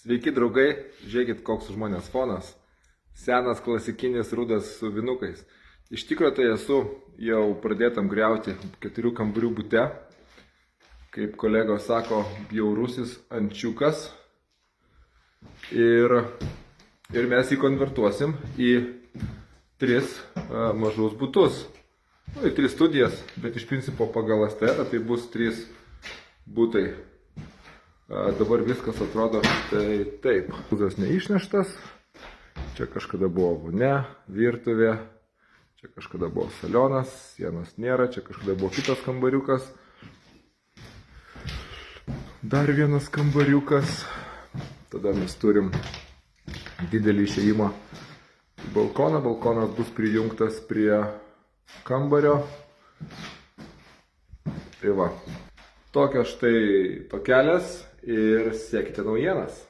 Sveiki draugai, žiūrėkit koks žmonės fonas. Senas klasikinis rudas su vinukais. Iš tikrųjų tai esu jau pradėtam griauti 4 kambarių bute. Kaip kolegos sako, bjaurusis ančiukas. Ir mes jį konvertuosim į 3 mažus butus. Nu, į 3 studijas, bet iš principo pagal asterą tai bus 3 butai. Dabar viskas atrodo tai taip. Būdas neišneštas. Čia kažkada buvo vonia, virtuvė. Čia kažkada buvo salionas, sienos nėra. Čia kažkada buvo kitas kambariukas. Dar vienas kambariukas. Tada mes turim didelį išėjimą į balkoną. Balkonas bus prijungtas prie kambario. Tai va. Tokios štai tokelės ir sekite naujienas.